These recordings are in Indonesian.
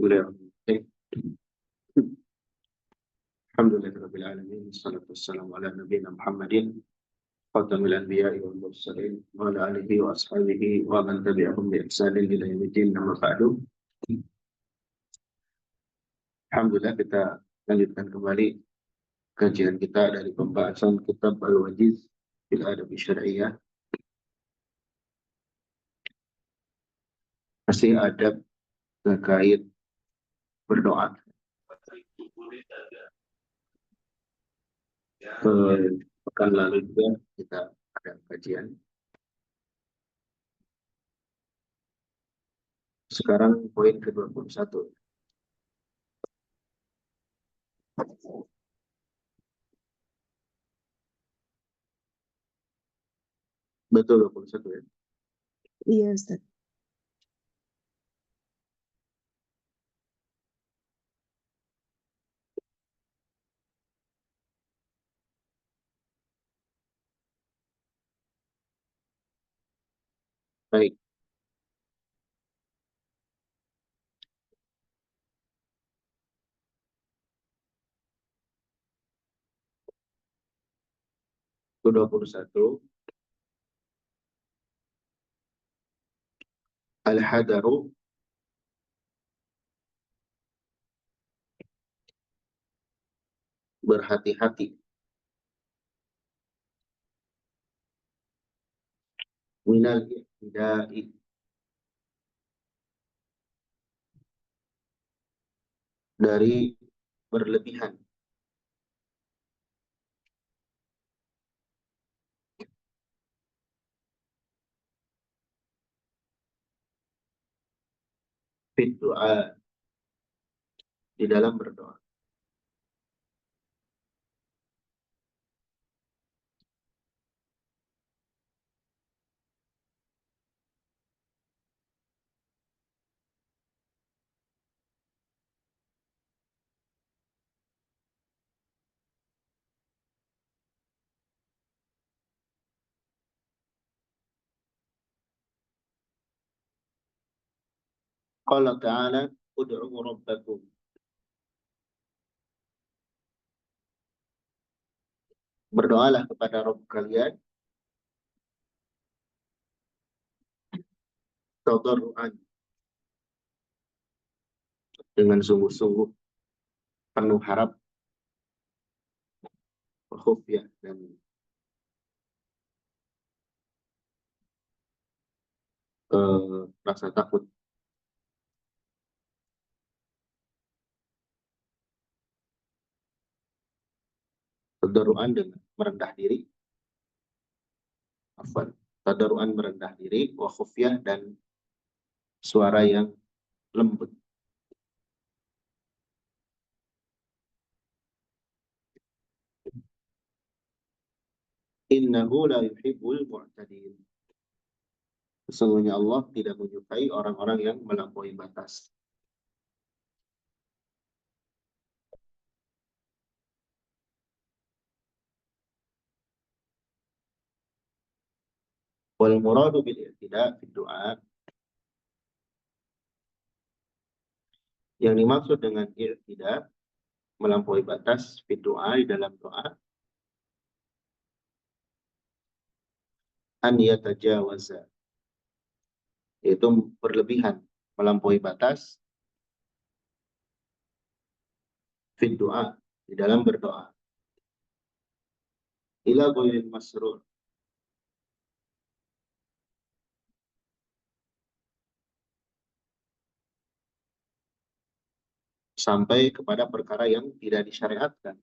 Bismillahirrahmanirrahim. Alhamdulillahirabbil alamin, wassalatu wassalamu ala nabiyyina Muhammadin khatamil anbiya'i wal mursalin wa ala alihi wa ashabihi wa man tabi'ahum bi ihsanin ila yaumiddin, amma ba'du. Alhamdulillah, kita lanjutkan kembali kajian kita dari pembahasan kitab Al-Wajiz fil Adab Syar'iyyah. Masih adab terkait berdoa. Pekan lalu juga kita ada kajian. Sekarang poin ke-21. Betul, 21 ya? Iya, Ustaz. Baik. Ke-21. Al-hadaru berhati-hati minal i'tida'i dari berlebihan fit doa, di dalam berdoa. Qala ta'ala ud'u rabbakum, berdoalah kepada Rabb kalian tadarruan, dengan sungguh-sungguh, penuh harap, khufyah, dan rasa takut. Tadarruan dengan merendah diri, tadarruan merendah diri, wa khufyah, dan suara yang lembut. Innahu la yuhibbul mu'tadin. Sesungguhnya Allah tidak menyukai orang-orang yang melampaui batas. Wal muradu bil i'tida' fi du'a, yang dimaksud dengan i'tida', melampaui batas, fi du'a, di dalam doa, an yatajawaza, yaitu berlebihan, melampaui batas, fi du'a, di dalam berdoa, ila ghairil masrur, sampai kepada perkara yang tidak disyariatkan.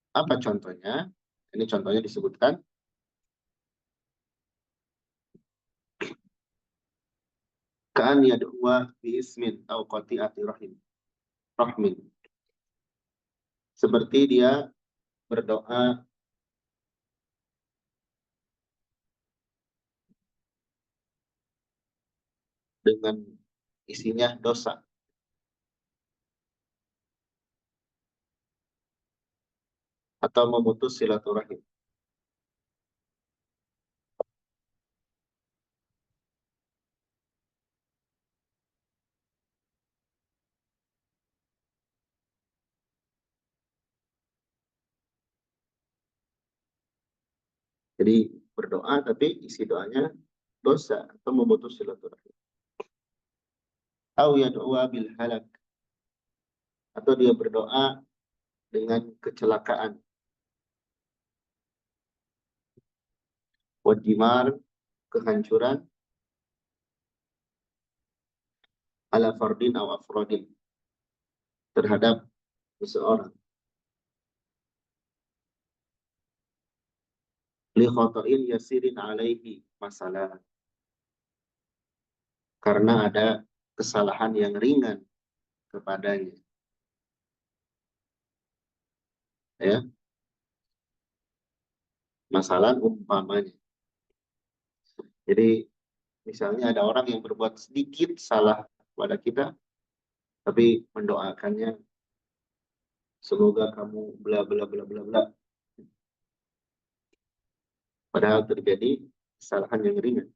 Apa contohnya? Ini contohnya disebutkan, ka'an yad'uwa bi ismin au qati'ati rahmin. Seperti dia berdoa dengan isinya dosa, atau memutus silaturahim. Jadi berdoa tapi isi doanya dosa atau memutus silaturahim. Au yad'uwa bil halak, atau dia berdoa dengan kecelakaan. Wadimar, kehancuran, ala fardin aw afrodin, terhadap seseorang. Li khotoin yasirin alaihi masalah, karena ada kesalahan yang ringan kepadanya. Ya, masalah umpamanya. Jadi misalnya ada orang yang berbuat sedikit salah kepada kita, tapi mendoakannya, semoga kamu bla bla bla bla bla. Padahal terjadi kesalahan yang ringan.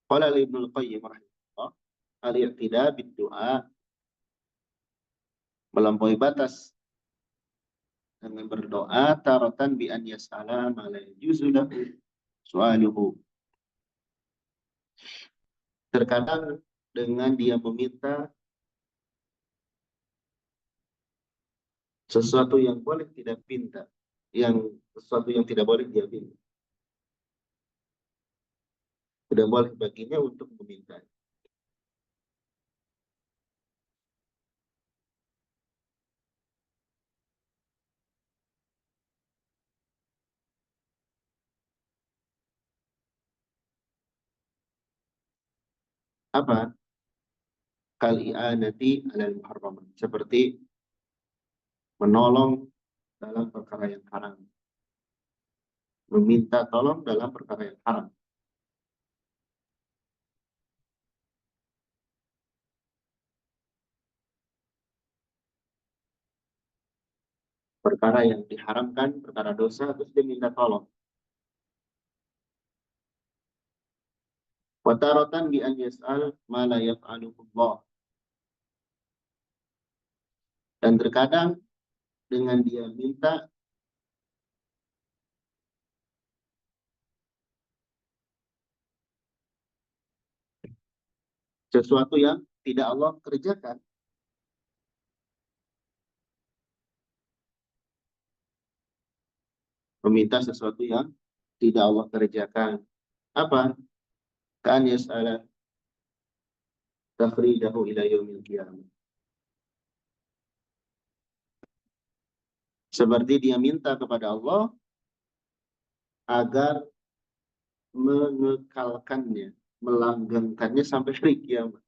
Qala Ibnu Qayyim rahimahullah, al-i'tida bid-du'a, melampaui batas dengan berdoa, taratan bi an yas'ala ma la yajuzu lahu su'aluhu. Terkadang dengan dia meminta sesuatu yang boleh tidak pinta, sesuatu yang tidak boleh dia pinta. Tidak boleh baginya untuk meminta. Apa? Kal-i'anati alal muharramat, seperti menolong dalam perkara yang haram. Meminta tolong dalam perkara yang haram. Perkara yang diharamkan, perkara dosa, terus dia minta tolong. Wa taratan bi an yas'al ma la yaf'aluhu Allah. Dan terkadang dengan dia minta sesuatu yang tidak Allah kerjakan. Meminta sesuatu yang tidak Allah kerjakan. Apa? Kan yas'ala takhrijahu ila yaumil qiyamah. Seperti dia minta kepada Allah agar mengekalkannya, melanggengkannya sampai hari kiamat.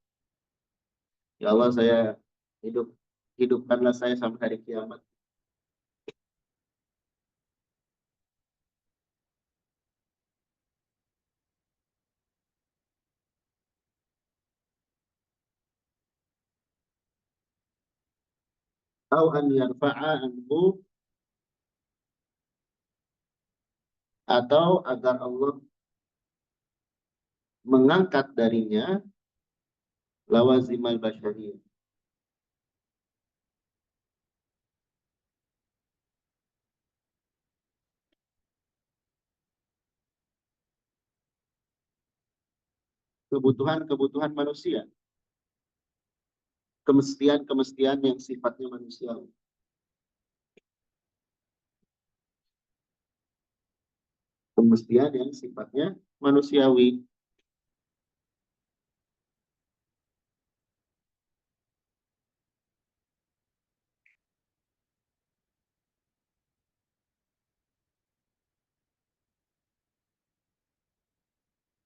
Ya Allah, saya hidupkanlah saya sampai hari kiamat. Atau an yarfa'a anhu, atau agar Allah mengangkat darinya lawazimal basyariyah, kebutuhan-kebutuhan manusia, kemestian-kemestian yang sifatnya manusiawi. Kemestian yang sifatnya manusiawi.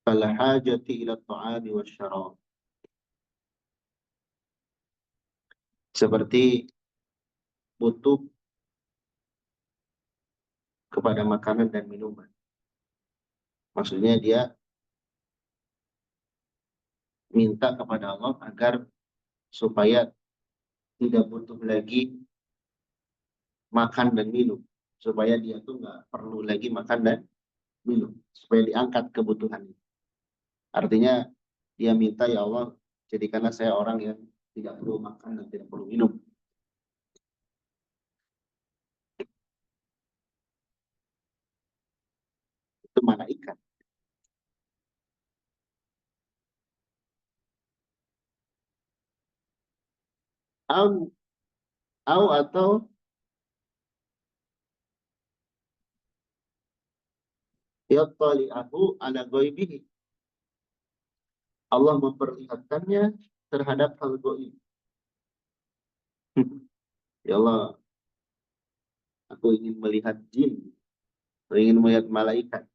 Kal hajati ila ta'ami wasyarab, seperti butuh kepada makanan dan minuman. Maksudnya dia minta kepada Allah agar supaya tidak butuh lagi makan dan minum, supaya dia tuh nggak perlu lagi makan dan minum. supaya diangkat kebutuhannya. Artinya dia minta, ya Allah, jadikanlah saya orang yang tidak perlu makan dan tidak perlu minum. Itu malaikat. Au atau yattali'ahu ala ghaibihi. Allah memperlihatkannya terhadap hal gaib. Ya Allah, aku ingin melihat jin, atau ingin melihat malaikat,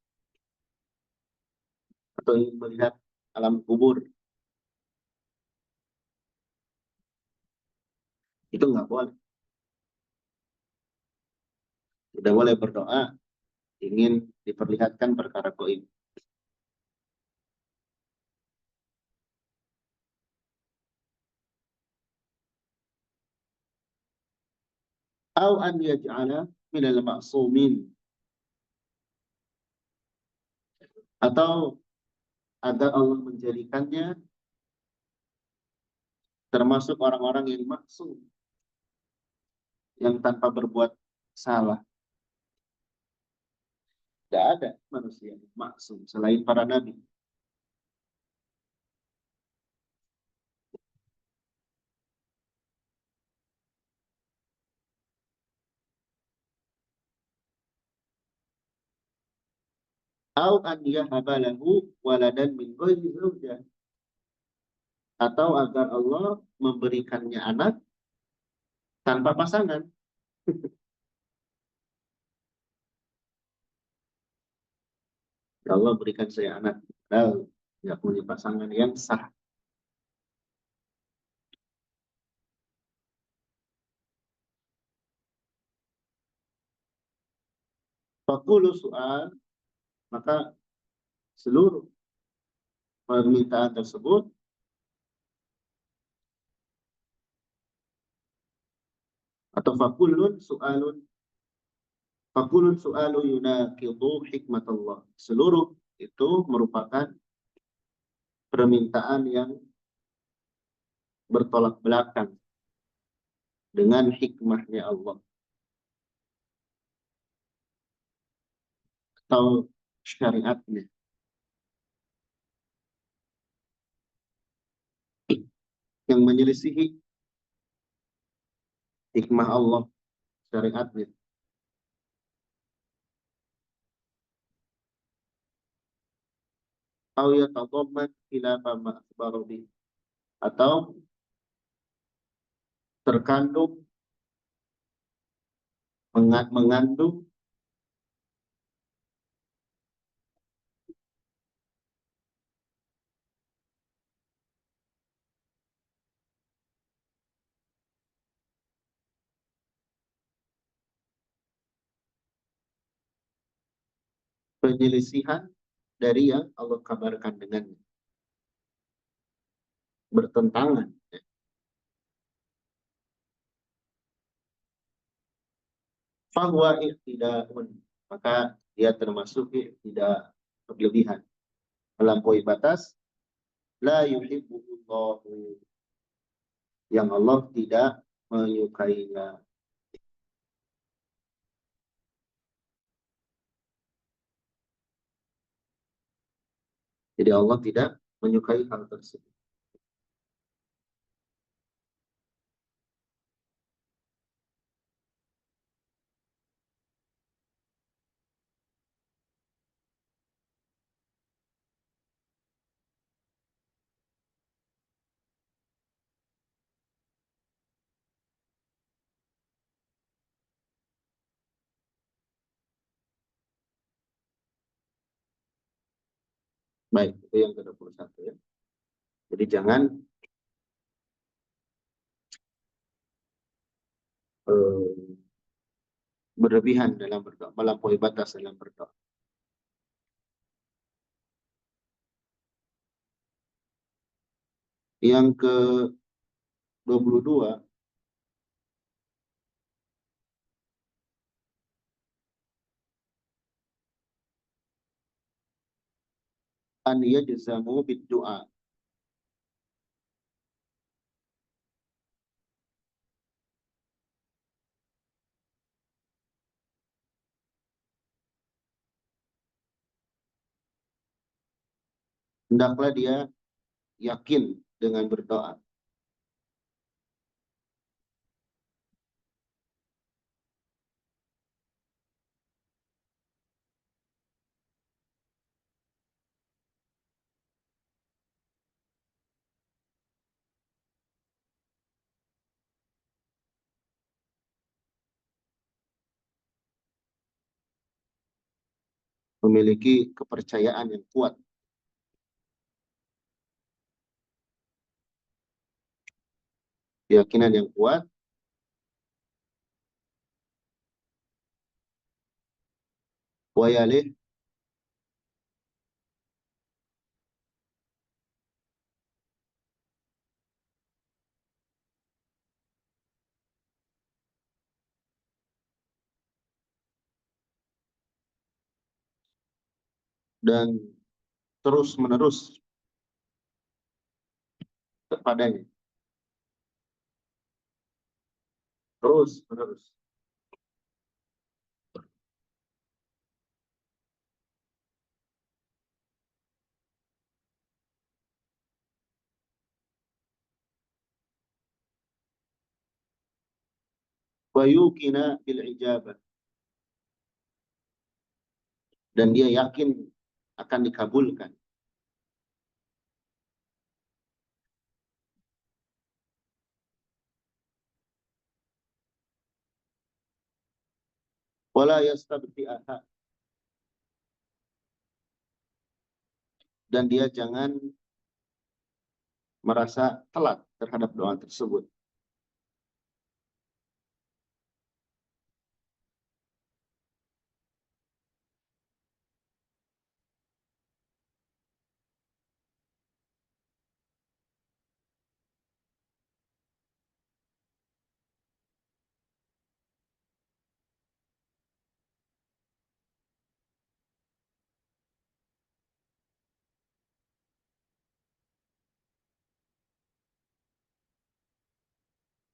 atau ingin melihat alam kubur. Itu nggak boleh. Tidak boleh berdoa ingin diperlihatkan perkara gaib. Au an yaj'ala minal ma'sumin, atau agar Allah menjadikannya termasuk orang-orang yang maksum, yang tanpa berbuat salah. Tidak ada manusia yang maksum selain para nabi. Au an yahaba lahu waladan min ghairi zawjah, atau agar Allah memberikannya anak tanpa pasangan. Ya Allah, berikan saya anak, padahal tidak punya pasangan yang sah. Fakulu soal, maka seluruh permintaan tersebut atau fakulun soalu yunaqidu hikmat Allah. Seluruh itu merupakan permintaan yang bertolak belakang dengan hikmahnya Allah atau syariatnya, yang menyelisihi hikmah Allah, syariatnya. Au yatadamman khilafa ma akhbara bih, atau terkandung mengandung penyelisihan dari yang Allah kabarkan dengannya, bertentangan. Fahuwa i'tida'un, maka dia termasuk tidak berlebihan, melampaui batas. La yuhibbullahu, yang Allah tidak menyukainya. Jadi Allah tidak menyukai hal tersebut. Baik, itu yang ke-21 ya. Jadi jangan berlebihan dalam berdoa, melampaui batas dalam berdoa. Yang ke-22, an yajzamu bid-du'a. Hendaklah dia yakin dengan berdoa. Memiliki kepercayaan yang kuat, keyakinan yang kuat, wayalih, dan terus-menerus kepadanya. Terus-menerus. Wa yuqina bil ijabah. Dan dia yakin akan dikabulkan. Wala yastabti'aha. Dan dia jangan merasa telat terhadap doa tersebut.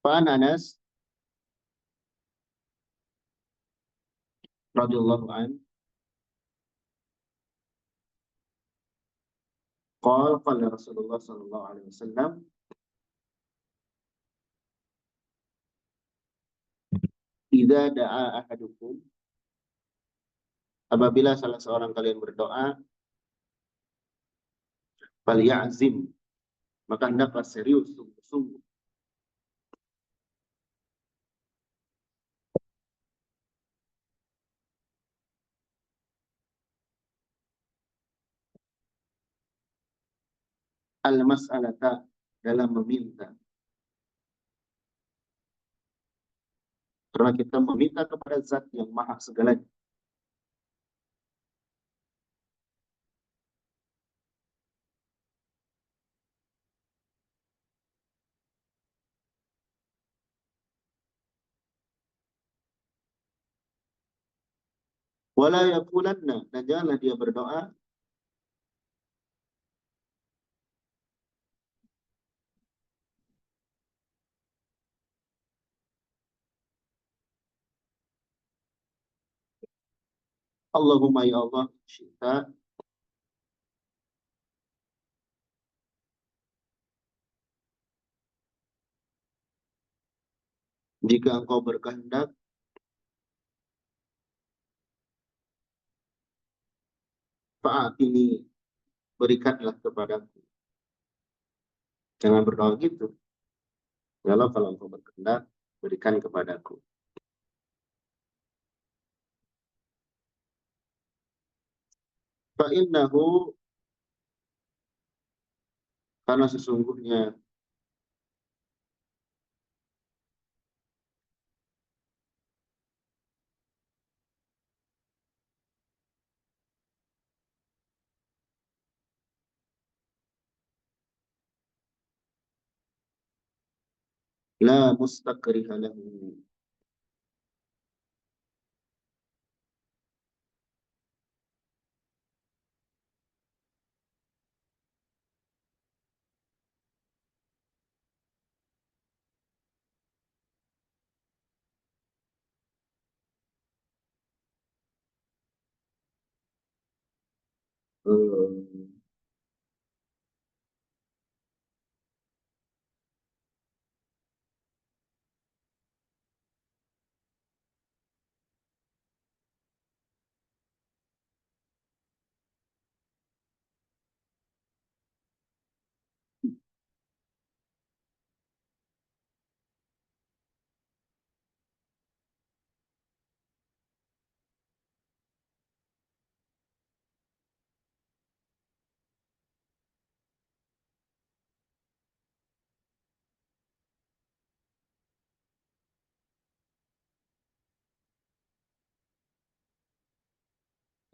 Fa'an Anas radhiyallahu an qala Rasulullah sallallahu alaihi wasallam, idza da'a ahadukum, apabila salah seorang kalian berdoa, falyazim, maka hendaklah serius, sungguh-sungguh. Al-mas'alata, dalam meminta. Karena kita meminta kepada zat yang maha segalanya. Wala yaqulanna, dan janganlah dia berdoa, Allahumma ya Allah, syi'ta, jika engkau berkehendak, fa'atini, berikanlah kepadaku. Jangan berdoa gitu. Kalau engkau berkehendak, berikan kepadaku. Fa'innahu, karena sesungguhnya la mustakriha lahu, Eh,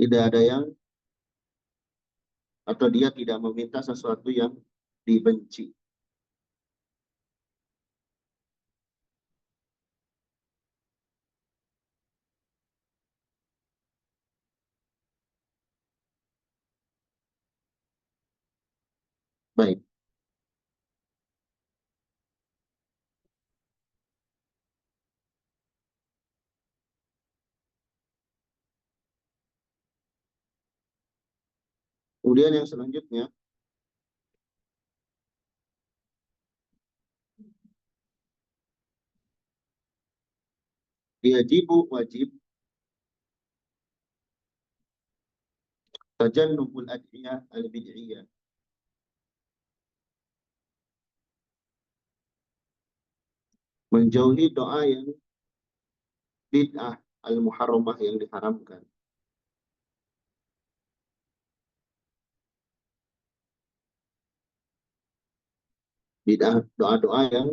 tidak ada yang atau dia tidak meminta sesuatu yang dibenci. Baik. Kemudian yang selanjutnya, wajib tajannubul ad'iyah al-bid'iyah, menjauhi doa yang bid'ah al-muharramah yang diharamkan. Bid'ah, doa-doa yang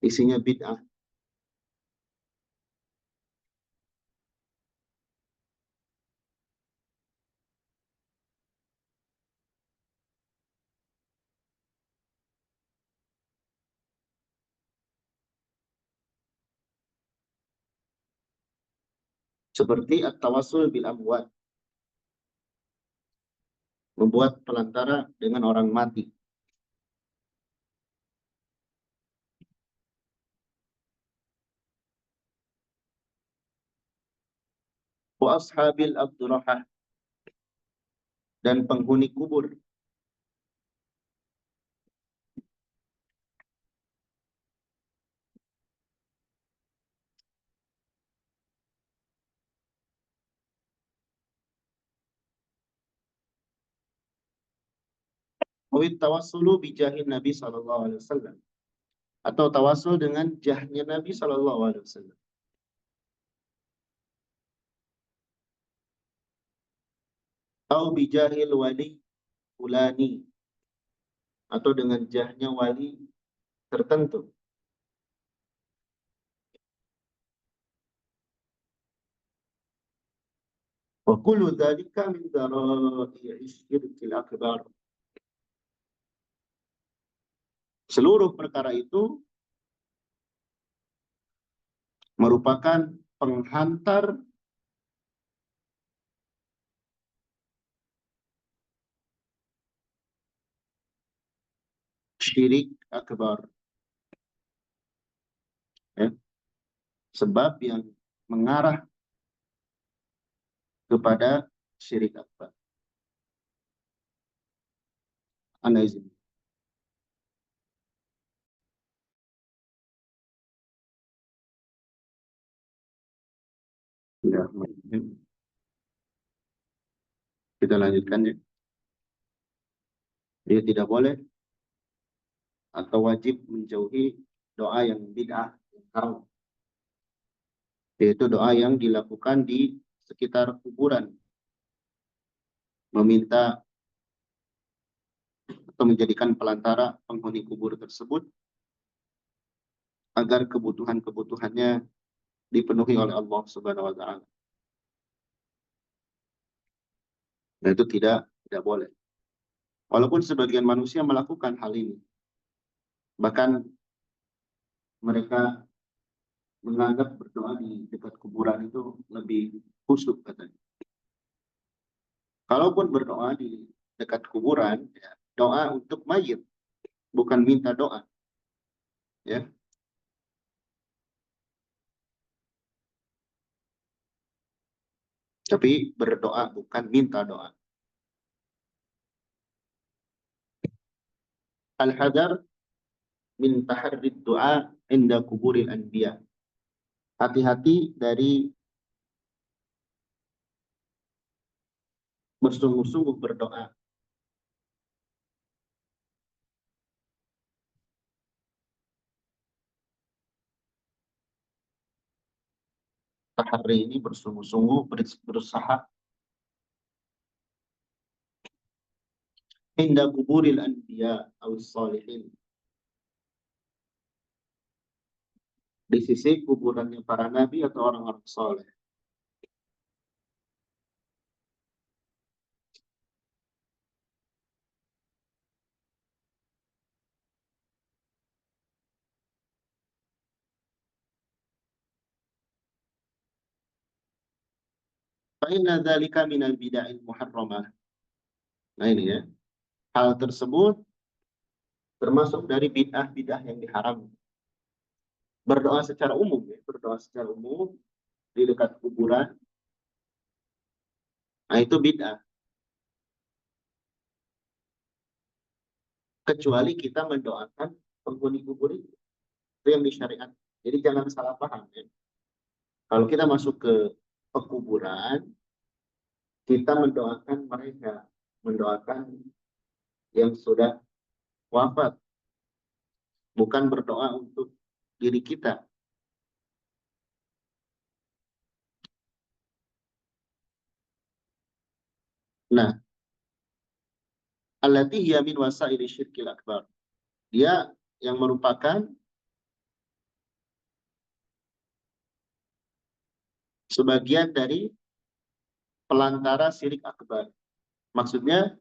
isinya bid'ah. Seperti at-tawassul bil amwat, membuat pelantara dengan orang mati. Wa ashabil abdurrahah, dan penghuni kubur. Wawit tawassulu bijahin Nabi sallallahu alaihi wasallam, atau tawasul dengan jahnya Nabi sallallahu alaihi wasallam. Atau bijahil wali fulani, atau dengan jahnya wali tertentu. Wa kullu dzalika min dzara'i syirkil akbar. Seluruh perkara itu merupakan penghantar syirik akbar, ya. Sebab yang mengarah kepada syirik akbar. Anda izin. Ya, kita lanjutkan ya. Dia tidak boleh atau wajib menjauhi doa yang bid'ah, yang haram. Yaitu doa yang dilakukan di sekitar kuburan, meminta atau menjadikan pelantara penghuni kubur tersebut agar kebutuhan-kebutuhannya dipenuhi oleh Allah Subhanahu wa taala. Dan itu tidak boleh. Walaupun sebagian manusia melakukan hal ini. Bahkan mereka menganggap berdoa di dekat kuburan itu lebih khusyuk katanya. Kalaupun berdoa di dekat kuburan, ya, doa untuk mayit, bukan minta doa. Ya. Tapi berdoa bukan minta doa. Al-hadar min taharrid doa inda kuburil anbiya. Hati-hati dari bersungguh-sungguh berdoa tahari ini, bersungguh-sungguh berusaha inda kuburil anbiya awis salihin, di sisi kuburannya para nabi atau orang-orang soleh. Fa'inna dzalika minal bid'ahil muharramah. Nah ini ya, hal tersebut termasuk dari bid'ah-bid'ah yang diharamkan. Berdoa secara umum ya, berdoa secara umum di dekat kuburan, nah itu bid'ah. Kecuali kita mendoakan penghuni kubur itu yang disyariat. Jadi jangan salah paham ya. Kalau kita masuk ke pekuburan, kita mendoakan mereka, mendoakan yang sudah wafat, bukan berdoa untuk diri kita. Nah, allati hiya min wasaili syirkil akbar. Dia yang merupakan sebagian dari pelantara syirik akbar. Maksudnya,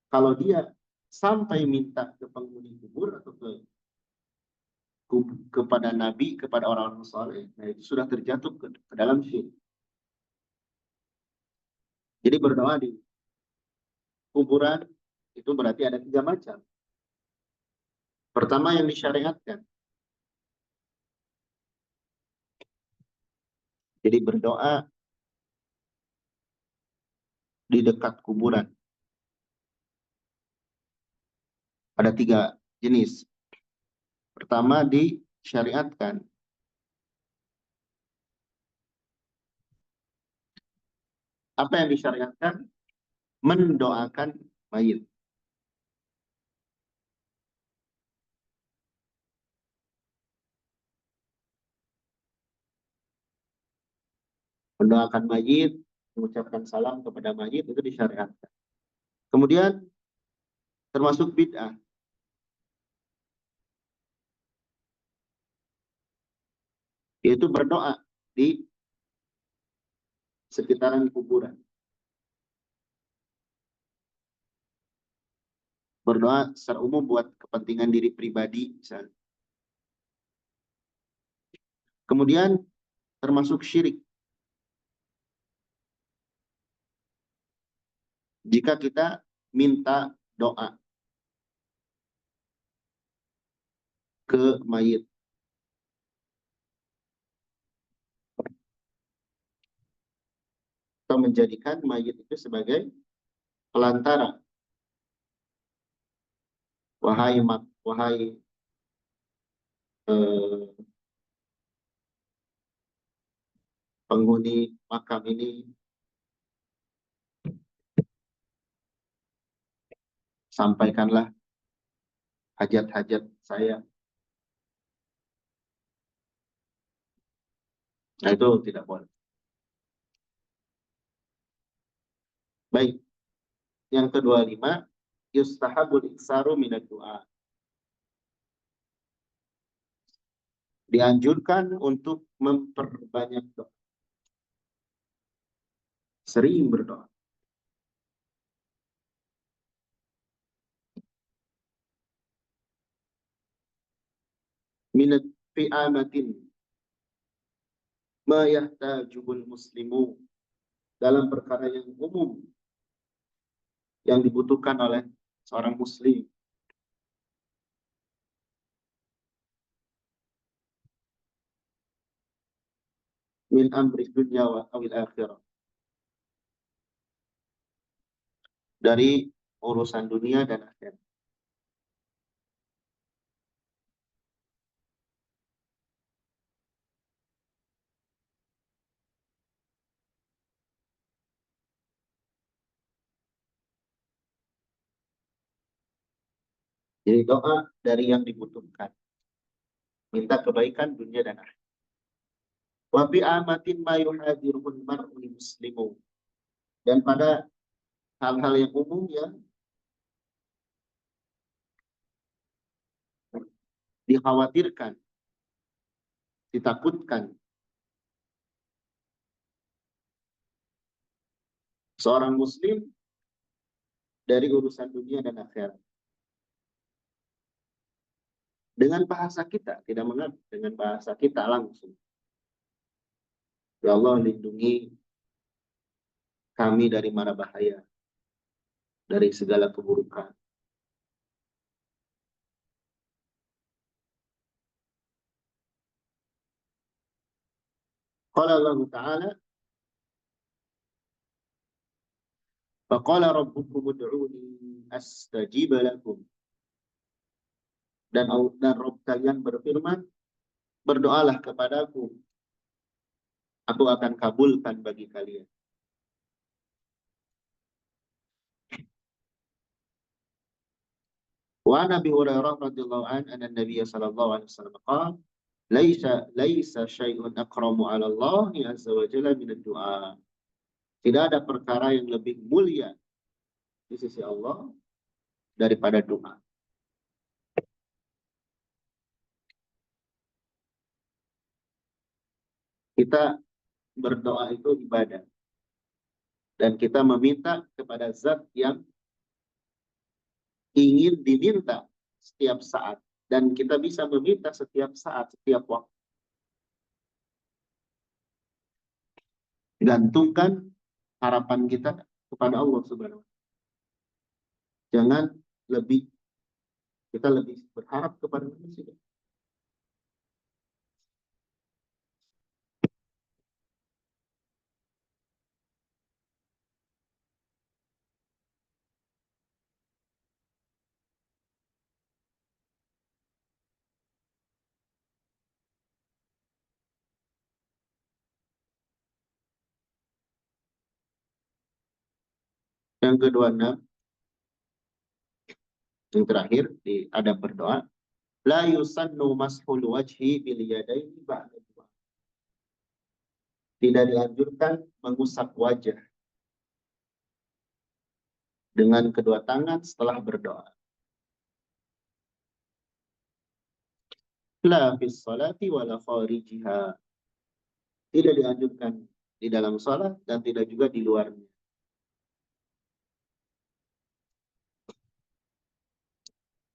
kalau dia sampai minta ke penghuni kubur atau kepada nabi, kepada orang-orang soleh, nah itu sudah terjatuh ke dalam syirik. Jadi berdoa di kuburan itu berarti ada 3 macam. Pertama yang disyariatkan. Jadi berdoa di dekat kuburan. Ada 3 jenis. Pertama disyariatkan. Apa yang disyariatkan? Mendoakan mayit. Mendoakan mayit, mengucapkan salam kepada mayit itu disyariatkan. Kemudian termasuk bid'ah, yaitu berdoa di sekitaran kuburan. Berdoa secara umum buat kepentingan diri pribadi misalnya. Kemudian termasuk syirik. Jika kita minta doa ke mayit. Atau menjadikan mayit itu sebagai pelantara. Wahai penghuni makam ini, sampaikanlah hajat-hajat saya. Nah itu tidak boleh. Baik. Yang kedua 5, yustahabul iksaru minad doa. Dianjurkan untuk memperbanyak doa. Sering berdoa. Minat fi'amatin ma yahtajubul muslimu, dalam perkara yang umum yang dibutuhkan oleh seorang muslim. Min amri dunya wa awil akhirah, dari urusan dunia dan akhirat. Jadi doa dari yang dibutuhkan. Minta kebaikan dunia dan akhirat. Wa bi amatin ma yuhadirul mar'u muslimu. Dan pada hal-hal yang umum yang dikhawatirkan, ditakutkan seorang muslim dari urusan dunia dan akhirat. Dengan bahasa kita, tidak mengerti, dengan bahasa kita langsung. Ya Allah, lindungi kami dari mara bahaya, dari segala keburukan. Qala Allah Ta'ala, faqala rabbukum ud'uni astajib lakum. Dan Rabb kalian berfirman, berdoalah kepadaku, aku akan kabulkan bagi kalian. Wa Nabi Hurairah radhiyallahu anna Nabi sallallahu alaihi wasallam qala, laisa syai'un akramu 'ala Allah azza wa jalla min ad-du'a. Tidak ada perkara yang lebih mulia di sisi Allah daripada doa. Kita berdoa itu ibadah. Dan kita meminta kepada zat yang ingin diminta setiap saat. Dan kita bisa meminta setiap saat, setiap waktu. Gantungkan harapan kita kepada Allah Subhanahu wa Ta'ala. Jangan kita lebih berharap kepada manusia. Yang kedua, yang terakhir di adab berdoa, la yusannu mashul wajhi bil yadaini ba'da du'a. Tidak dianjurkan mengusap wajah dengan kedua tangan setelah berdoa. La fis salati wala kharijiha. Tidak dianjurkan di dalam salat dan tidak juga di luarnya.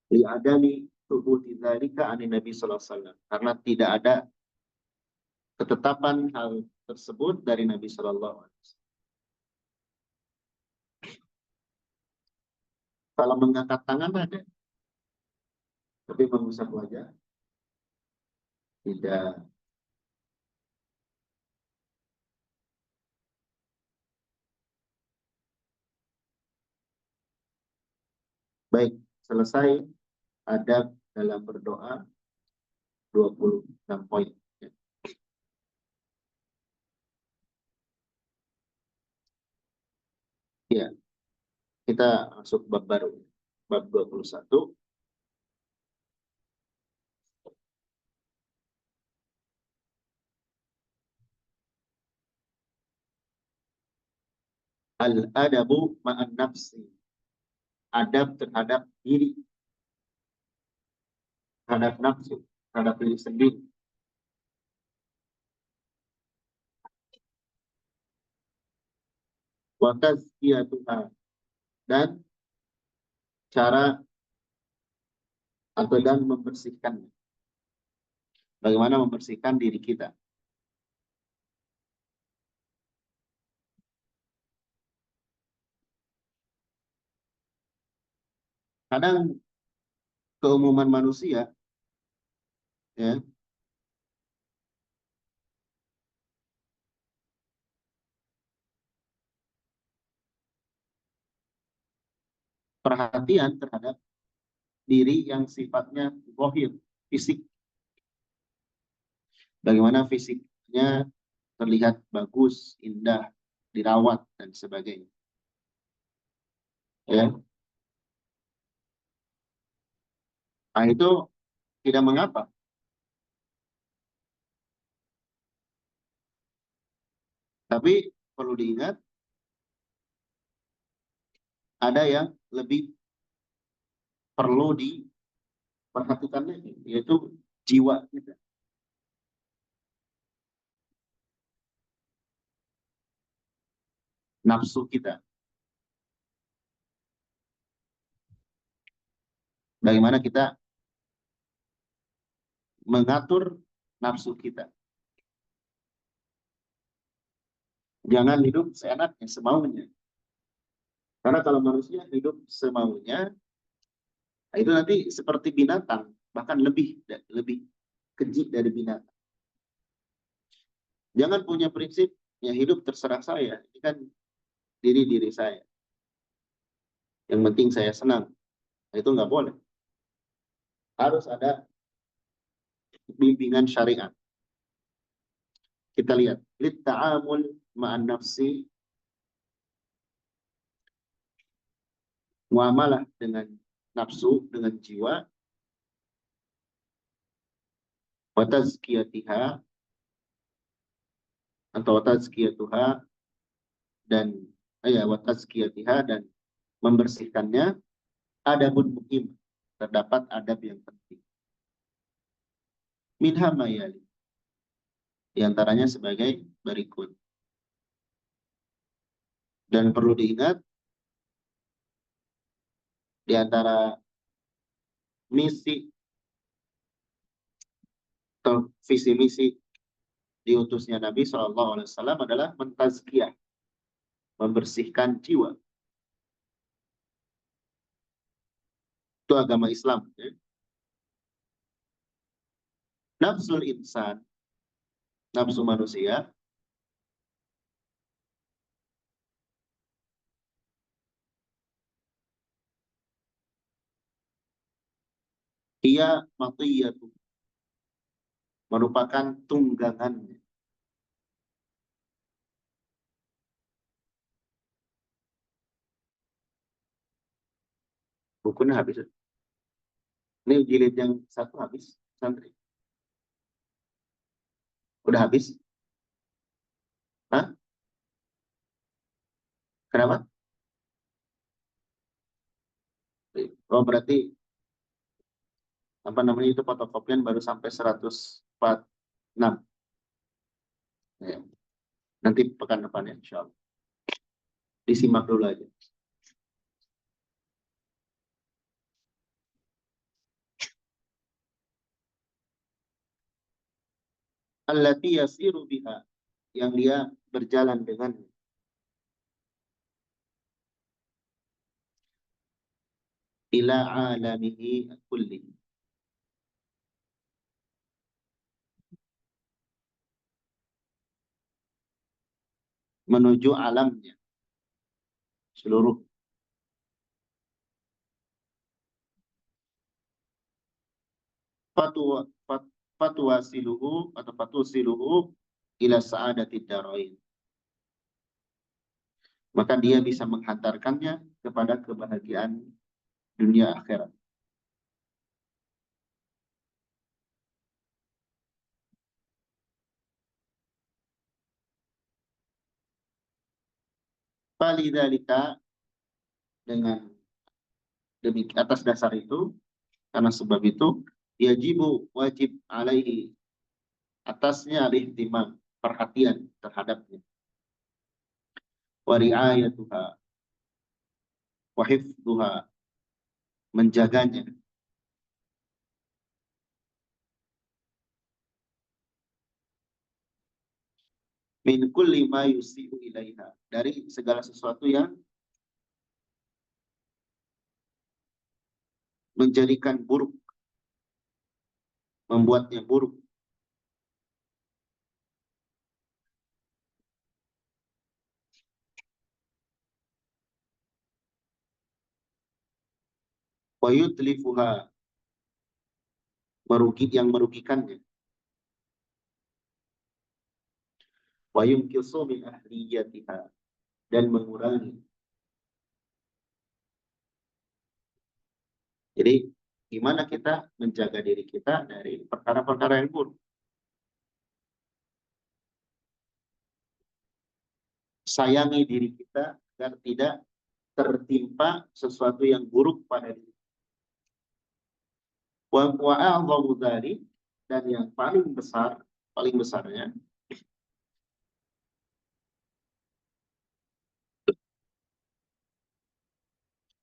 Li'adami thubuti dzalika anin Nabi sallallahu alaihi wasallam. Karena tidak ada ketetapan hal tersebut dari Nabi sallallahu alaihi wasallam. Kalau mengangkat tangan ada, tapi mengusap wajah tidak. Baik, selesai adab dalam berdoa 26 poin. Ya, kita masuk bab baru. Bab 21. Al-adabu ma'an nafsi. Adab terhadap diri, terhadap nafsu, terhadap diri sendiri. Wa tazkiyatuha. Dan cara atau dan membersihkannya. Bagaimana membersihkan diri kita. Kadang keumuman manusia, ya, perhatian terhadap diri yang sifatnya zahir, fisik. Bagaimana fisiknya terlihat bagus, indah, dirawat, dan sebagainya. Ya. Nah, itu tidak mengapa. Tapi perlu diingat, ada yang lebih perlu diperhatikan lagi, yaitu jiwa kita, nafsu kita. Bagaimana kita mengatur nafsu kita. Jangan hidup seenaknya, semaunya. Karena kalau manusia hidup semaunya, itu nanti seperti binatang, bahkan lebih keji dari binatang. Jangan punya prinsip, ya hidup terserah saya. Ini kan diri saya. Yang penting saya senang. Itu nggak boleh. Harus ada bimbingan syariat. Kita lihat. Litta'amul ma'an nafsi. Muamalah dengan nafsu, dengan jiwa. Wa tazkiyatiha. Atau tazkiyatuha. Dan wa tazkiyatiha dan membersihkannya. Adabun muhim. Terdapat adab yang penting. Minha mayali. Di antaranya sebagai berikut. Dan perlu diingat, di antara misi atau visi misi diutusnya Nabi SAW adalah mentazkiyah, membersihkan jiwa. Itu agama Islam. Ya. Nafsul insan, nafsu manusia, ia matiyatu, merupakan tunggangannya. Bukunya habis. Ini jilid yang satu habis, santri. Udah habis? Hah? Kenapa? Oh, berarti apa namanya itu fotokopian baru sampai 146. Ya. Nanti pekan depan ya, insya Allah. Disimak dulu aja. Allati yasiru biha, yang dia berjalan dengan ila alamihi kulli, menuju alamnya seluruh. Fatwa fatwa siluhu atau fatu siluhu ila sa'adatid darain, maka dia bisa menghantarkannya kepada kebahagiaan dunia akhirat. Falidzalika, dengan atas dasar itu, karena sebab itu, wajib alaihi, atasnya al-ihtimam, perhatian terhadapnya. Wa ri'ayatuha wa hifdzuha, menjaganya. Min kulli ma yusi'u ilaiha, dari segala sesuatu yang menjadikan buruk, membuatnya buruk. wa yutlifuha, yang merugikannya, wa yunqisu min ahliyatiha, dan mengurangi. Jadi gimana kita menjaga diri kita dari perkara-perkara yang buruk. Sayangi diri kita agar tidak tertimpa sesuatu yang buruk pada diri. Wa a'dhamu dzalik, dan yang paling besarnya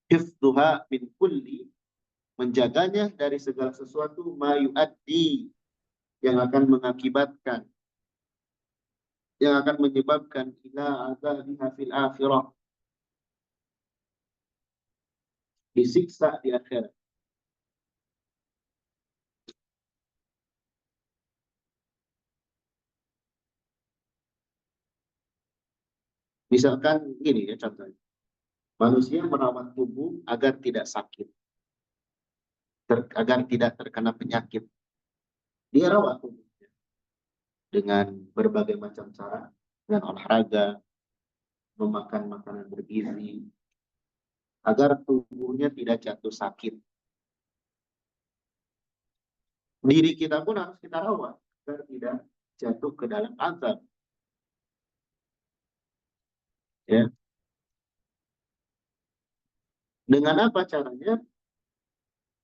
hifdzuha min kulli, menjaganya dari segala sesuatu ma yu'addi, yang akan mengakibatkan, yang akan menyebabkan ila azabiha fil akhirah, disiksa di akhirat. Misalkan gini ya contohnya. Manusia merawat tubuh agar tidak sakit, agar tidak terkena penyakit. Dia rawat tubuhnya dengan berbagai macam cara, dengan olahraga, memakan makanan bergizi, agar tubuhnya tidak jatuh sakit. Diri kita pun harus kita rawat agar tidak jatuh ke dalam azab. Ya. Dengan apa caranya?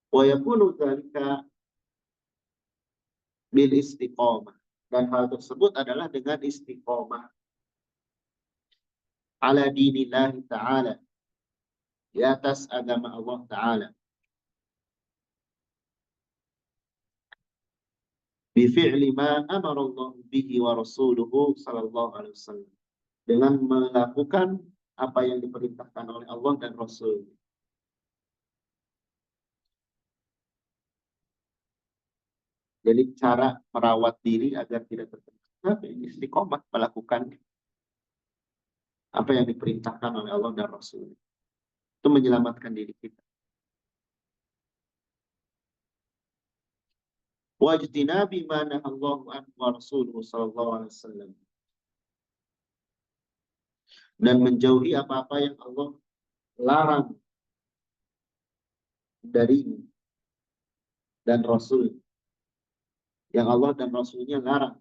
Wa yakunu dzalika bil istiqomah. Dan hal tersebut adalah dengan istiqomah ala dinillah ta'ala, di atas agama Allah Ta'ala. Bifi'li ma amara Allah bihi wa rasuluhu sallallahu alaihi wasallam. Dengan melakukan apa yang diperintahkan oleh Allah dan Rasul. Jadi cara merawat diri agar tidak terkena istiqomah, melakukan apa yang diperintahkan oleh Allah dan Rasul. Itu menyelamatkan diri kita. Wajtinabi ma nahallahu anhu wa rasuluhu sallallahu alaihi wasallam. Dan menjauhi apa-apa yang Allah larang dari dan Rasul, yang Allah dan Rasulnya larang.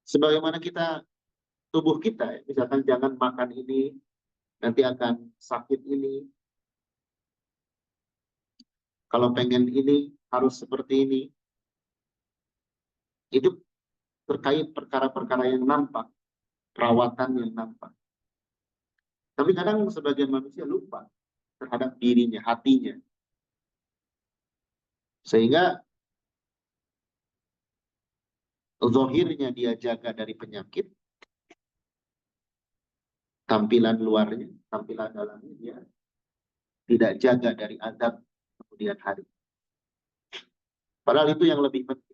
Sebagaimana kita, tubuh kita, misalkan jangan makan ini, nanti akan sakit ini. Kalau pengen ini, harus seperti ini. Itu terkait perkara-perkara yang nampak, perawatan yang nampak. Tapi kadang sebagian manusia lupa terhadap dirinya, hatinya. Sehingga zahirnya dia jaga dari penyakit, tampilan luarnya, tampilan dalamnya dia tidak jaga dari azab kemudian hari. Padahal itu yang lebih penting.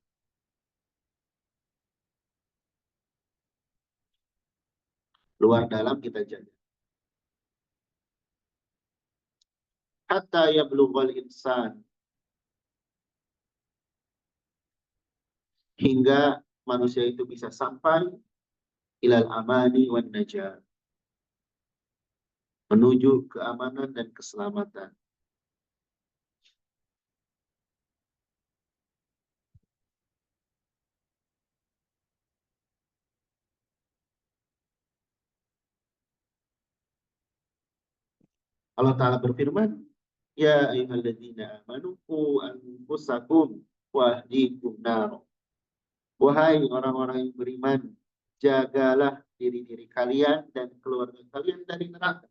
Luar dalam kita jaga. Hatta yablughal insan, hingga manusia itu bisa sampai ilal amani wan najat, menuju keamanan dan keselamatan. Allah Ta'ala berfirman, ya ayyuhalladzina amanu qu anfusakum wa ahlikum nar. Wahai orang-orang yang beriman, jagalah diri-diri kalian dan keluarga kalian dari neraka.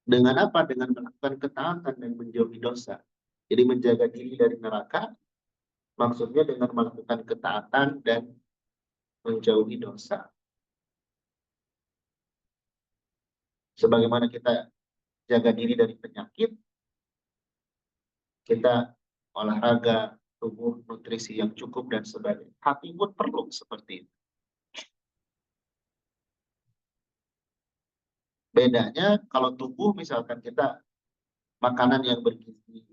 Dengan apa? Dengan melakukan ketaatan dan menjauhi dosa. Jadi menjaga diri dari neraka, maksudnya dengan melakukan ketaatan dan menjauhi dosa. Sebagaimana kita jaga diri dari penyakit, kita olahraga, tubuh, nutrisi yang cukup dan sebagainya. Hati pun perlu seperti itu. Bedanya kalau tubuh misalkan kita makanan yang bergizi,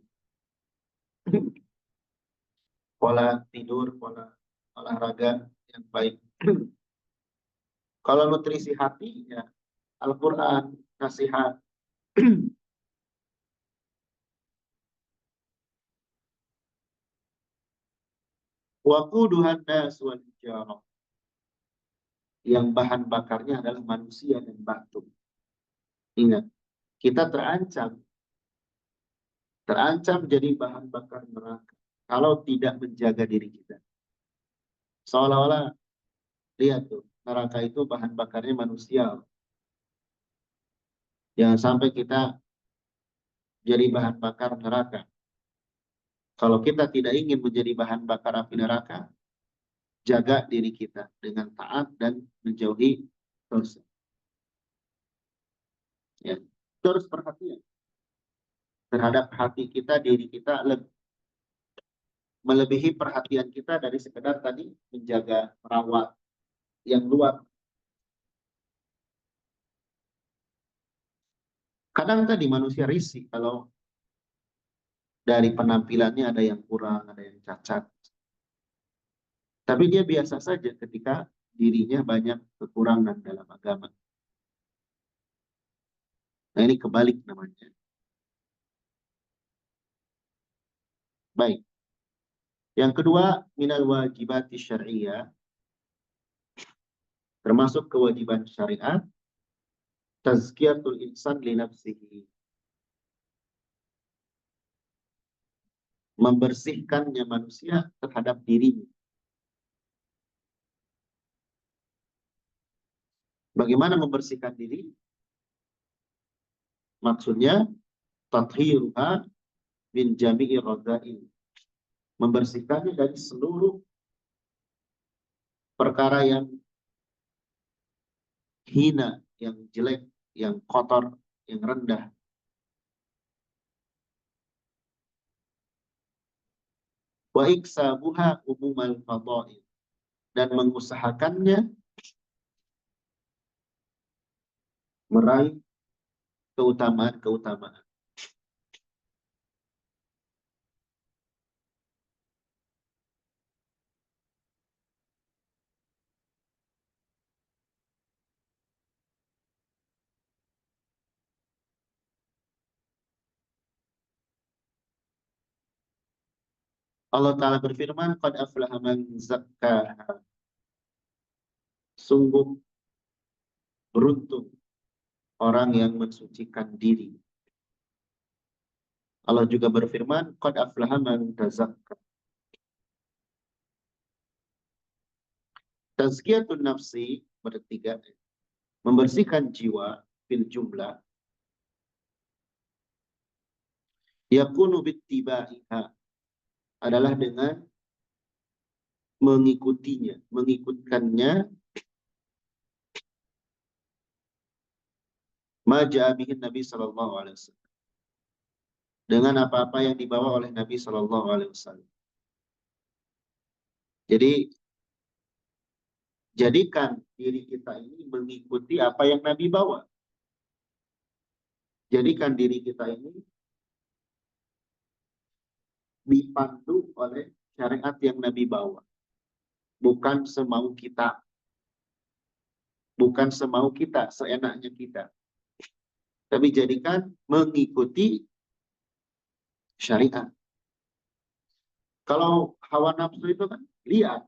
pola tidur, pola olahraga yang baik. Kalau nutrisi hati ya Al-Quran, nasihat. Waquduhan nas wal hijarah. Yang bahan bakarnya adalah manusia dan batu. Ingat, kita terancam jadi bahan bakar neraka kalau tidak menjaga diri kita. Seolah-olah lihat tuh, neraka itu bahan bakarnya manusia. Jangan sampai kita jadi bahan bakar neraka. Kalau kita tidak ingin menjadi bahan bakar api neraka, jaga diri kita dengan taat dan menjauhi dosa. Ya. Terus perhatian terhadap hati kita, diri kita melebihi perhatian kita dari sekedar tadi menjaga merawat yang luar. Kadang tadi manusia risih kalau dari penampilannya ada yang kurang, ada yang cacat. Tapi dia biasa saja ketika dirinya banyak kekurangan dalam agama. Nah ini kebalik namanya. Baik. Yang kedua, minal wajibati syariah, termasuk kewajiban syariat, tazkiyatul insan li nafsihi. Membersihkannya manusia terhadap dirinya. Bagaimana membersihkan diri? Maksudnya, tathiruha min jami'i radha'in. Membersihkannya dari seluruh perkara yang hina, yang jelek, yang kotor, yang rendah. Wa iksabuha umumal fadha'il. Dan mengusahakannya meraih keutamaan-keutamaan. Allah Ta'ala berfirman, qad aflaha man zakkaha. Sungguh beruntung orang yang mensucikan diri. Allah juga berfirman, qad aflaha man tazakka. Tazkiyatun nafsi bertiga, membersihkan jiwa fil jumlah, yakunu bittiba'iha, adalah dengan mengikutinya, mengikutkannya, majabihin Nabi Sallallahu Alaihi Wasallam, dengan apa-apa yang dibawa oleh Nabi Sallallahu Alaihi Wasallam. Jadi jadikan diri kita ini mengikuti apa yang Nabi bawa. Jadikan diri kita ini dipandu oleh syariat yang Nabi bawa. Bukan semau kita. Bukan semau kita, seenaknya kita. Tapi jadikan mengikuti syariat. Kalau hawa nafsu itu kan lihat.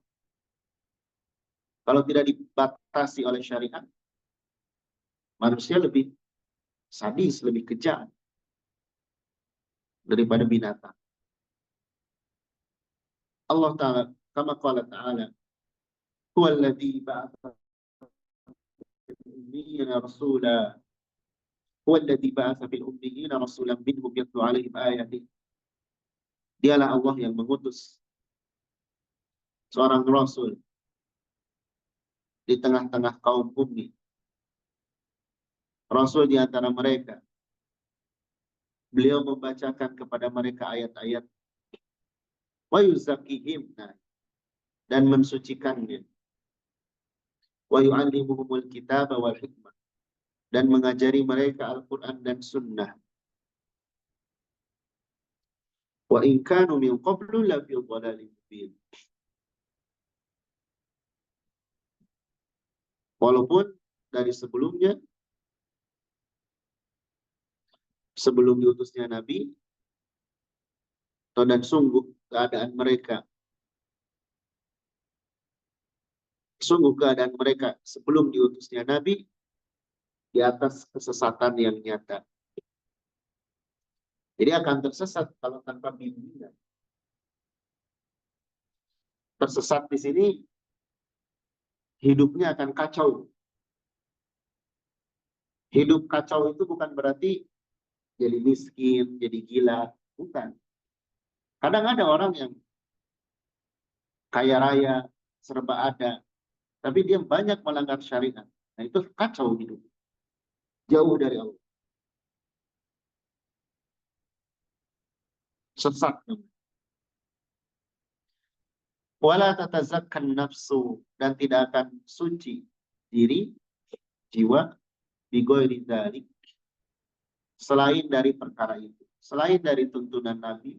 Kalau tidak dibatasi oleh syariat, manusia lebih sadis, lebih kejam daripada binatang. Allah Ta'ala, kama qala ta'ala, huwallazi ba'atha fil ummiyina rasula, huwallazi ba'atha fil ummiyina rasulan minhum yatlu 'alaihim ayatihi. Dialah Allah yang mengutus seorang rasul di tengah-tengah kaum ummi. Rasul di antara mereka. Beliau membacakan kepada mereka ayat-ayat. wa yuzakkihim, dan mensucikannya, wa yu'allimuhumul kitaba wal hikmah, dan mengajari mereka Al-Quran dan Sunnah. Wa in kanu min qablu la fi dhalalin mubin. Walaupun dari sebelumnya, sebelum diutusnya Nabi, dan sungguh keadaan mereka sebelum diutusnya Nabi di atas kesesatan yang nyata. Jadi akan tersesat kalau tanpa bimbingan. Tersesat di sini hidupnya akan kacau. Hidup kacau itu bukan berarti jadi miskin, jadi gila, bukan. Kadang ada orang yang kaya raya, serba ada, tapi dia banyak melanggar syariat. Nah itu kacau hidup. Jauh dari Allah. Sesat. Wala tatazakkan nafsu, dan tidak akan suci diri, jiwa, bigoiri dzalik, selain dari perkara itu. Selain dari tuntunan Nabi,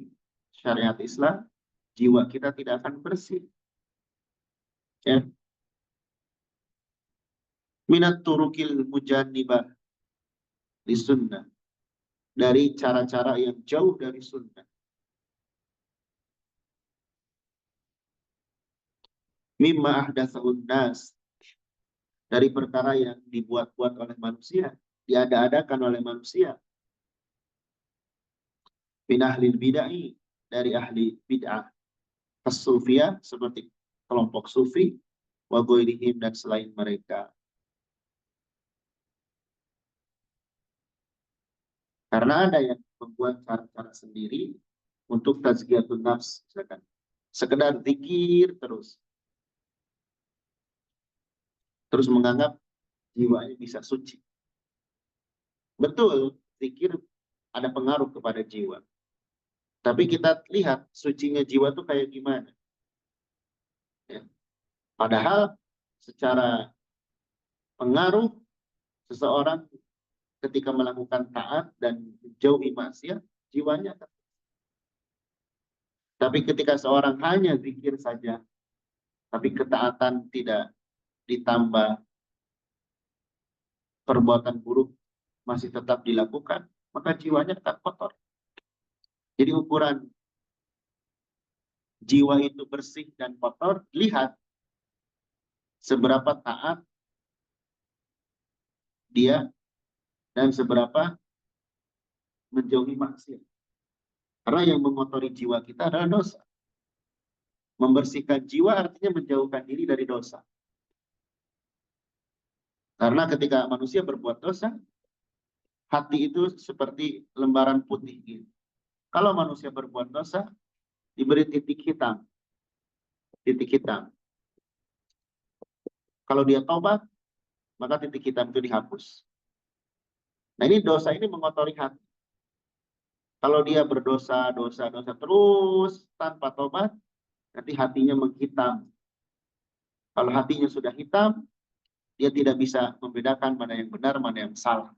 syariat Islam, jiwa kita tidak akan bersih. Ya. Minat turukil mujannibah di sunnah, dari cara-cara yang jauh dari sunnah. Mimma ahdatsahun nas, dari perkara yang dibuat-buat oleh manusia, diada-adakan oleh manusia. Min ahli bid'ah, dari ahli bid'ah. As-sufiyah, seperti kelompok sufi, wa ghairihim, dan selain mereka. Karena ada yang membuat cara-cara sendiri untuk tazkiyatun nafs, misalkan sekedar zikir terus menganggap jiwanya bisa suci. Betul, zikir ada pengaruh kepada jiwa. Tapi kita lihat sucinya jiwa itu kayak gimana. Ya. Padahal secara pengaruh, seseorang ketika melakukan taat dan menjauhi maksiat, jiwanya. Tapi ketika seorang hanya zikir saja, tapi ketaatan tidak ditambah, perbuatan buruk masih tetap dilakukan, maka jiwanya tetap kotor. Jadi ukuran jiwa itu bersih dan kotor, lihat seberapa taat dia dan seberapa menjauhi maksiat. Karena yang mengotori jiwa kita adalah dosa. Membersihkan jiwa artinya menjauhkan diri dari dosa. Karena ketika manusia berbuat dosa, hati itu seperti lembaran putih. Kalau manusia berbuat dosa, diberi titik hitam. Titik hitam. Kalau dia tobat, maka titik hitam itu dihapus. Nah ini dosa ini mengotori hati. Kalau dia berdosa, dosa terus tanpa tobat, nanti hatinya menghitam. Kalau hatinya sudah hitam, dia tidak bisa membedakan mana yang benar, mana yang salah.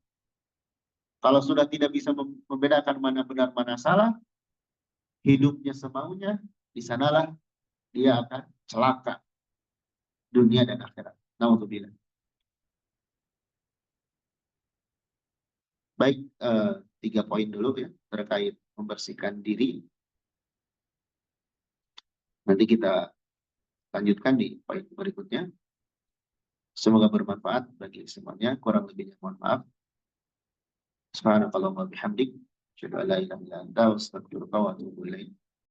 Kalau sudah tidak bisa membedakan mana benar, mana salah, hidupnya semaunya, di sanalah dia akan celaka dunia dan akhirat. Na'udzubillah. Baik, 3 poin dulu ya terkait membersihkan diri. Nanti kita lanjutkan di poin berikutnya. Semoga bermanfaat bagi semuanya. Kurang lebihnya mohon maaf. Subhanakallahumma bihamdik, asyhadu an la ilaha illa anta, astaghfiruka wa atubu ilaik.